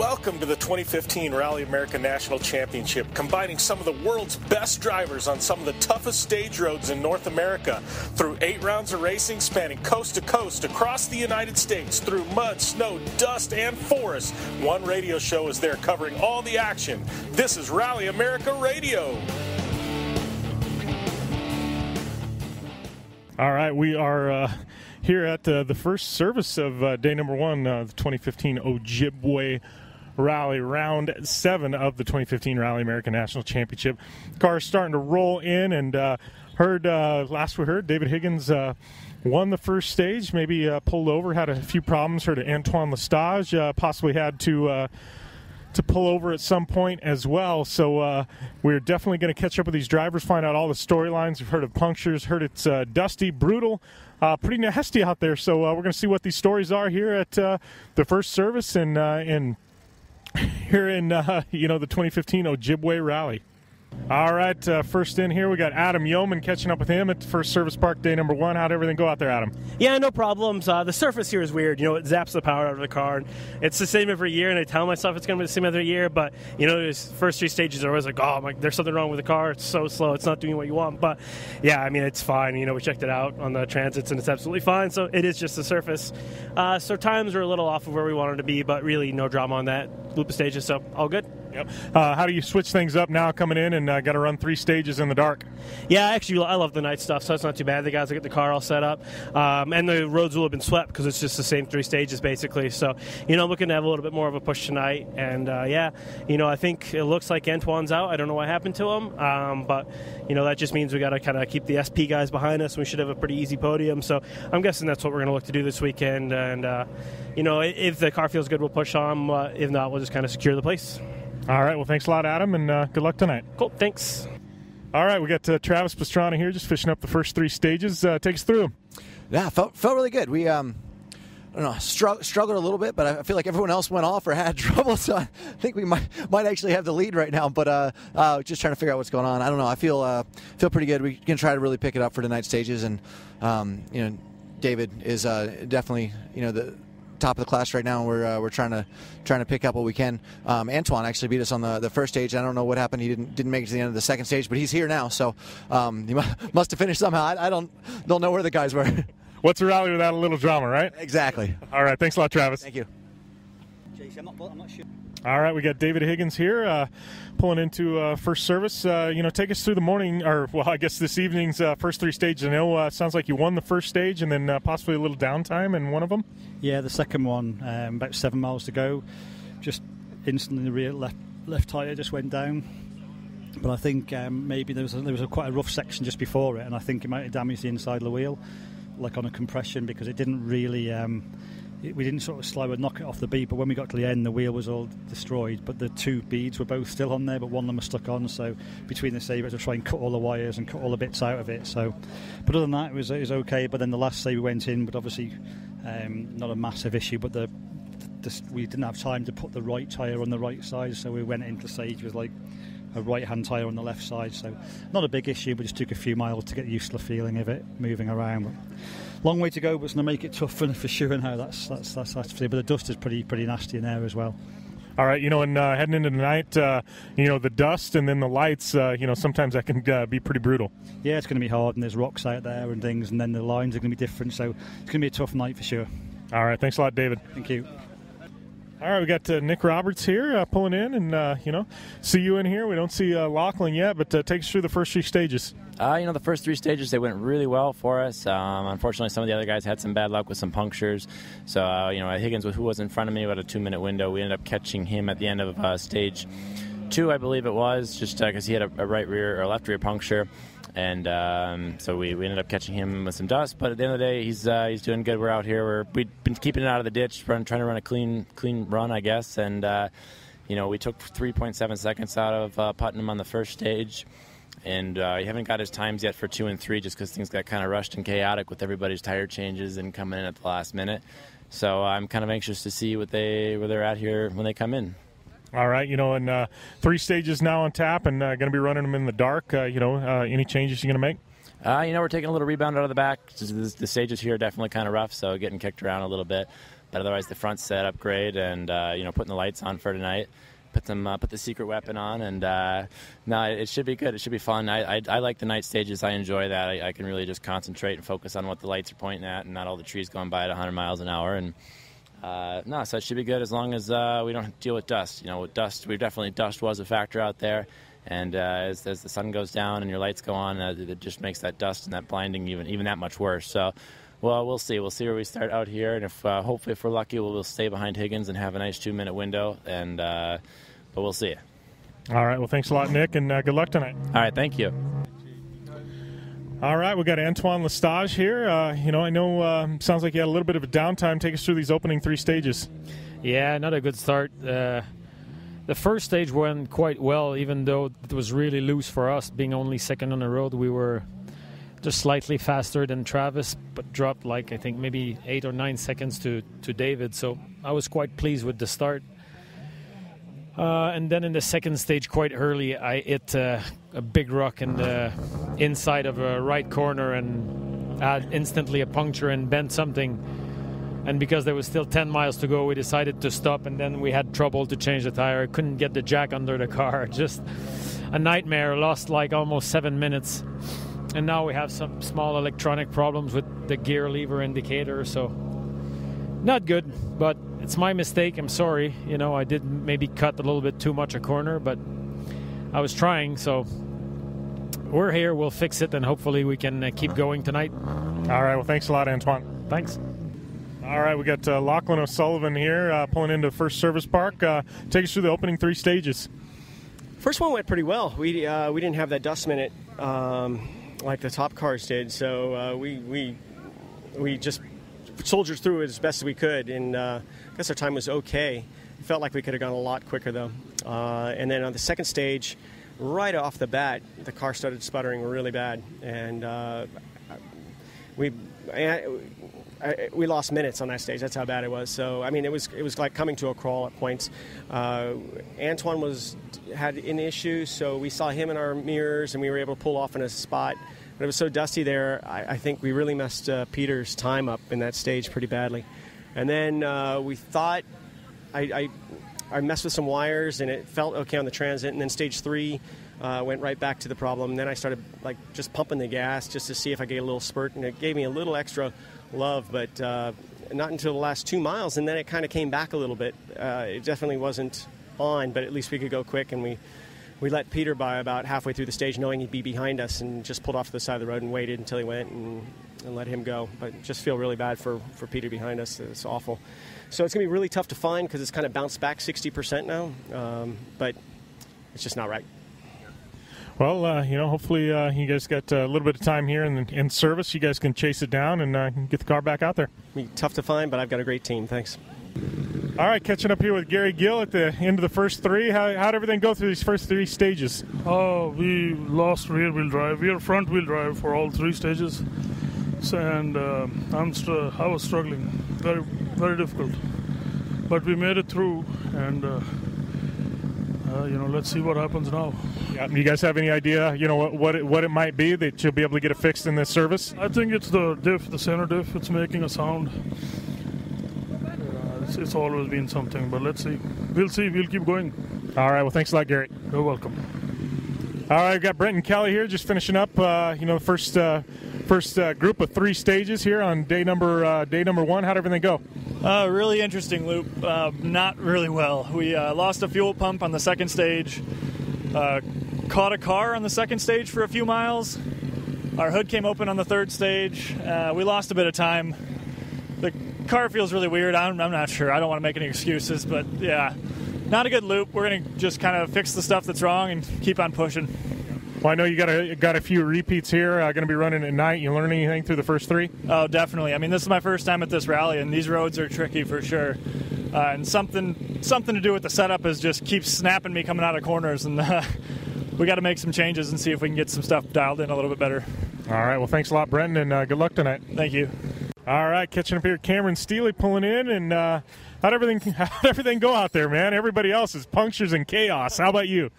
Welcome to the 2015 Rally America National Championship, combining some of the world's best drivers on some of the toughest stage roads in North America. Through 8 rounds of racing spanning coast to coast across the United States, through mud, snow, dust, and forest, one radio show is there covering all the action. This is Rally America Radio. All right, we are here at the first service of day number 1, the 2015 Ojibwe Rally, round 7 of the 2015 Rally America National Championship. Cars starting to roll in, and last we heard, David Higgins won the first stage, maybe pulled over, had a few problems. Heard Antoine Lestage possibly had to pull over at some point as well. So we're definitely going to catch up with these drivers, find out all the storylines. We've heard of punctures, heard it's dusty, brutal, pretty nasty out there. So we're going to see what these stories are here at the first service and here in the 2015 Ojibwe Rally. All right, first in here we got Adam Yeoman, catching up with him at First Service Park day number 1. How'd everything go out there, Adam? Yeah, no problems. The surface here is weird. It zaps the power out of the car. And it's the same every year, and I tell myself it's going to be the same every year. But these first 3 stages are always like, there's something wrong with the car. It's so slow. It's not doing what you want. But yeah, I mean, it's fine. We checked it out on the transits, and it's absolutely fine. So it is just the surface. So times are a little off of where we wanted to be, but really no drama on that loop of stages. So all good. Yep. How do you switch things up now coming in and got to run 3 stages in the dark? Yeah, actually, I love the night stuff, so it's not too bad. The guys will get the car all set up. And the roads will have been swept because it's just the same 3 stages, basically. So, I'm looking to have a little bit more of a push tonight. And, I think it looks like Antoine's out. I don't know what happened to him. But, that just means we got to kind of keep the SP guys behind us. We should have a pretty easy podium. So I'm guessing that's what we're going to look to do this weekend. And, if the car feels good, we'll push on. If not, we'll just kind of secure the place. All right, well, thanks a lot, Adam, and good luck tonight. Cool, thanks. All right, we got Travis Pastrana here, just fishing up the first 3 stages. Take us through. Yeah, felt really good. We, struggled a little bit, but I feel like everyone else went off or had trouble, so I think we might actually have the lead right now, but just trying to figure out what's going on. I don't know. I feel pretty good. We can try to really pick it up for tonight's stages, and, David is definitely, the top of the class right now. We're trying to pick up what we can. Antoine actually beat us on the first stage. I don't know what happened. He didn't make it to the end of the second stage, but he's here now. So he must have finished somehow. I don't know where the guys were. What's a rally without a little drama, right? Exactly. All right. Thanks a lot, Travis. Thank you. JC, I'm not sure. All right, we got David Higgins here pulling into first service. Take us through the morning, or, well, I guess this evening's first 3 stages. I know sounds like you won the first stage and then possibly a little downtime in one of them. Yeah, the second one, about 7 miles to go. Just instantly the rear left tyre just went down. But I think maybe there was quite a rough section just before it, and I think it might have damaged the inside of the wheel, like on a compression, because it didn't really... we didn't sort of slow and knock it off the bead, but when we got to the end, the wheel was all destroyed. But the 2 beads were both still on there, but one of them was stuck on. So between the sabres, to try and cut all the wires and cut all the bits out of it. So, but other than that, it was okay. But then the last sabre went in, but obviously not a massive issue. But we didn't have time to put the right tyre on the right side, so we went into the stage with like a right-hand tyre on the left side. So not a big issue, but just took a few miles to get used to the feeling of it moving around. But long way to go, but it's going to make it tough for sure now. That's but the dust is pretty nasty in there as well. All right, and heading into the night, the dust and then the lights, sometimes that can be pretty brutal. Yeah, it's going to be hard, and there's rocks out there and things, and then the lines are going to be different, so it's going to be a tough night for sure. All right, thanks a lot, David. Thank you. All right, we got Nick Roberts here pulling in, and, see you in here. We don't see Lachlan yet, but take us through the first 3 stages. The first 3 stages, they went really well for us. Unfortunately, some of the other guys had some bad luck with some punctures. So, Higgins, who was in front of me, about a 2-minute window. We ended up catching him at the end of stage 2, I believe it was, just because he had a right rear or left rear puncture. And so we ended up catching him with some dust. But at the end of the day, he's doing good. We're out here. We've been keeping it out of the ditch, trying to run a clean run, I guess. And, we took 3.7 seconds out of Putnam on the first stage. And he haven't got his times yet for 2 and 3 just because things got kind of rushed and chaotic with everybody's tire changes and coming in at the last minute. So I'm kind of anxious to see where they're at here when they come in. All right, and 3 stages now on tap and going to be running them in the dark. Any changes you're going to make? We're taking a little rebound out of the back. The stages here are definitely kind of rough, so getting kicked around a little bit. But otherwise, the front's set up great, and putting the lights on for tonight. Put the secret weapon on, and no, it should be good. It should be fun. I like the night stages. I enjoy that. I can really just concentrate and focus on what the lights are pointing at, and not all the trees going by at 100 miles an hour. And so it should be good as long as we don't deal with dust. With dust, dust was a factor out there, and as the sun goes down and your lights go on, it just makes that dust and that blinding even that much worse. So. Well, we'll see. We'll see where we start out here, and if hopefully if we're lucky, we'll stay behind Higgins and have a nice 2-minute window. And but we'll see. All right. Well, thanks a lot, Nick, and good luck tonight. All right. Thank you. All right, we got Antoine Lestage here. I know sounds like you had a little bit of a downtime. Take us through these opening 3 stages. Yeah, not a good start. The first stage went quite well, even though it was really loose for us. Being only second on the road, we were just slightly faster than Travis, but dropped I think maybe 8 or 9 seconds to David. So I was quite pleased with the start. And then in the second stage, quite early, I hit a big rock in the inside of a right corner and had instantly a puncture and bent something. And because there was still 10 miles to go, we decided to stop, and then we had trouble to change the tire. I couldn't get the jack under the car. Just a nightmare. Lost almost 7 minutes. And now we have some small electronic problems with the gear lever indicator, so not good, but it's my mistake. I'm sorry. I did maybe cut a little bit too much a corner, but I was trying, so we're here. We'll fix it, and hopefully we can keep going tonight. All right. Well, thanks a lot, Antoine. Thanks. All right. We got Lachlan O'Sullivan here pulling into the first service park. Take us through the opening 3 stages. First one went pretty well. We didn't have that dust minute like the top cars did, so we just soldiered through it as best as we could, and I guess our time was okay. It felt like we could have gone a lot quicker, though. And then on the second stage, right off the bat, the car started sputtering really bad, and we lost minutes on that stage. That's how bad it was. So, I mean, it was like coming to a crawl at points. Antoine had an issue, so we saw him in our mirrors, and we were able to pull off in a spot. But it was so dusty there, I think we really messed Peter's time up in that stage pretty badly. And then we thought I messed with some wires, and it felt okay on the transit. And then stage 3 went right back to the problem. And then I started just pumping the gas just to see if I get a little spurt, and it gave me a little extra love, but not until the last 2 miles, and then it kind of came back a little bit. It definitely wasn't on, but at least we could go quick, and we let Peter by about halfway through the stage, knowing he'd be behind us, and just pulled off to the side of the road and waited until he went and let him go. But just feel really bad for Peter behind us. It's awful. So it's going to be really tough to find because it's kind of bounced back 60% now, but it's just not right. Well, hopefully you guys got a little bit of time here in service. You guys can chase it down and get the car back out there. It'll be tough to find, but I've got a great team. Thanks. All right, catching up here with Gary Gill at the end of the first 3. How'd everything go through these first 3 stages? Oh, we lost rear-wheel drive. We are front-wheel drive for all 3 stages. So, and I was struggling. Very, very difficult. But we made it through, and let's see what happens now. Yeah, you guys have any idea, what it might be that you'll be able to get it fixed in this service? I think it's the diff, the center diff. It's making a sound. It's always been something, but let's see. We'll see. We'll keep going. All right. Well, thanks a lot, Gary. You're welcome. All right, we've got Brent and Kelly here, just finishing up. The first group of 3 stages here on day number 1. How'd everything go? Really interesting loop. Not really well. We lost a fuel pump on the second stage. Caught a car on the second stage for a few miles. Our hood came open on the third stage. We lost a bit of time. The car feels really weird. I'm not sure. I don't want to make any excuses, but yeah, not a good loop. We're going to just kind of fix the stuff that's wrong and keep on pushing. Well, I know you got a few repeats here. Going to be running at night. You learn anything through the first 3? Oh, definitely. I mean, this is my first time at this rally, and these roads are tricky for sure. And something to do with the setup is just keeps snapping me coming out of corners, and we got to make some changes and see if we can get some stuff dialed in a little bit better. All right. Well, thanks a lot, Brenton, and good luck tonight. Thank you. All right, catching up here, Cameron Steely pulling in, and How'd everything go out there, man? Everybody else is punctures and chaos. How about you?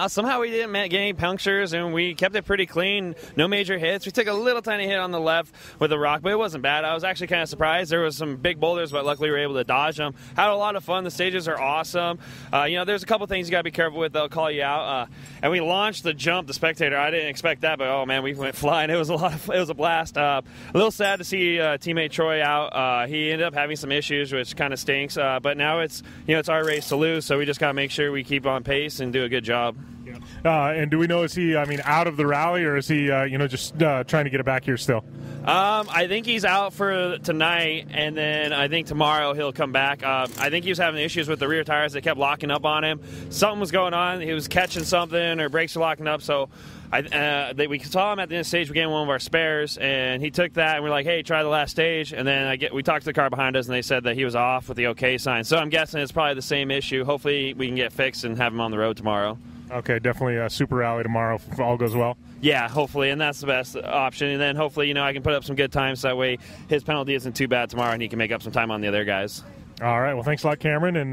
Somehow we didn't get any punctures, and we kept it pretty clean. No major hits. We took a little tiny hit on the left with a rock, but it wasn't bad. I was actually kind of surprised. There was some big boulders, but luckily we were able to dodge them. Had a lot of fun. The stages are awesome. There's a couple things you got to be careful with. They'll call you out. And we launched the jump, the spectator. I didn't expect that, but oh man, we went flying. It was a blast. A little sad to see teammate Troy out. He ended up having some issues, which kind of stinks. But now it's our race to lose, so we just got to make sure we keep on pace and do a good job. And do we know, is he, out of the rally, or is he, just trying to get it back here still? I think he's out for tonight, and then I think tomorrow he'll come back. I think he was having issues with the rear tires. They kept locking up on him. Something was going on. He was catching something, or brakes were locking up, so we saw him at the end of the stage. We gave him one of our spares, and he took that, and we're like, hey, try the last stage. And then we talked to the car behind us, and they said that he was off with the OK sign. So I'm guessing it's probably the same issue. Hopefully we can get fixed and have him on the road tomorrow. Okay, definitely a super rally tomorrow if all goes well. Yeah, hopefully, and that's the best option. And then hopefully, I can put up some good times. So that way his penalty isn't too bad tomorrow, and he can make up some time on the other guys. All right, well, thanks a lot, Cameron, and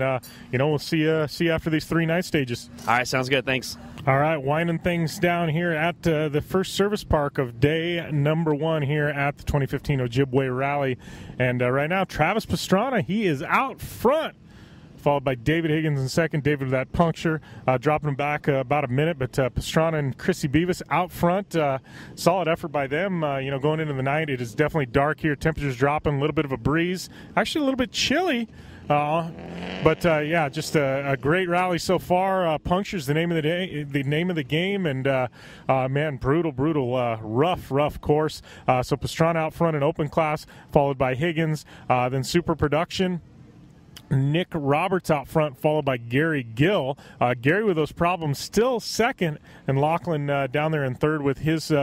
we'll see you after these 3 night stages. All right, sounds good. Thanks. All right, winding things down here at the first service park of day number 1 here at the 2015 Ojibwe Rally. And right now, Travis Pastrana, he is out front, followed by David Higgins in second. David with that puncture, dropping him back about a minute. But Pastrana and Chrissy Beavis out front. Solid effort by them, going into the night. It is definitely dark here. Temperatures dropping, a little bit of a breeze. Actually, a little bit chilly. But just a great rally so far. Puncture's the name of the day, the name of the game, and man, brutal, rough course. So Pastrana out front in open class, followed by Higgins, then Super Production. Nick Roberts out front, followed by Gary Gill. Gary with those problems still second, and Lachlan down there in third with his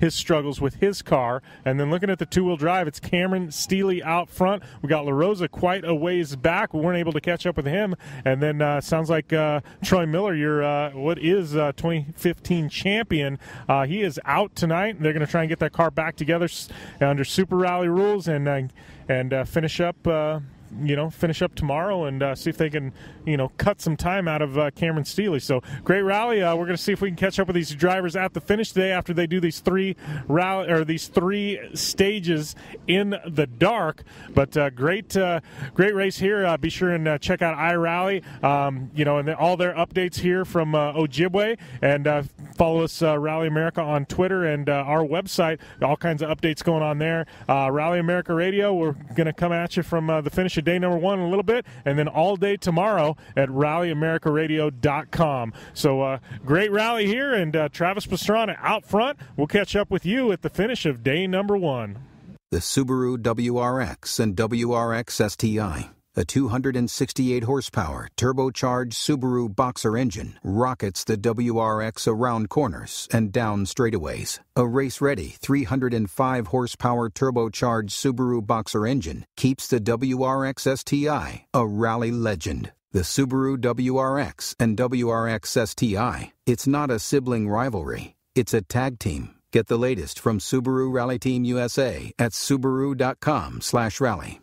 struggles with his car. And then looking at the two-wheel drive, it's Cameron Steely out front. We got La Rosa quite a ways back. We weren't able to catch up with him. And then sounds like Troy Miller, your 2015 champion, he is out tonight. They're going to try and get that car back together under Super Rally rules and finish up. Finish up tomorrow and see if they can, cut some time out of Cameron Steely. So great rally. We're going to see if we can catch up with these drivers at the finish today after they do these three stages in the dark. But great race here. Be sure and check out iRally, and all their updates here from Ojibwe, and follow us Rally America on Twitter and our website. All kinds of updates going on there. Rally America Radio. We're going to come at you from the finish of day number 1 in a little bit, and then all day tomorrow at rallyamericaradio.com. So great rally here, and Travis Pastrana out front. We'll catch up with you at the finish of day number 1. The Subaru WRX and WRX STI, a 268-horsepower turbocharged Subaru Boxer engine, rockets the WRX around corners and down straightaways. A race-ready 305-horsepower turbocharged Subaru Boxer engine keeps the WRX STI a rally legend. The Subaru WRX and WRX STI, it's not a sibling rivalry, it's a tag team. Get the latest from Subaru Rally Team USA at Subaru.com/rally.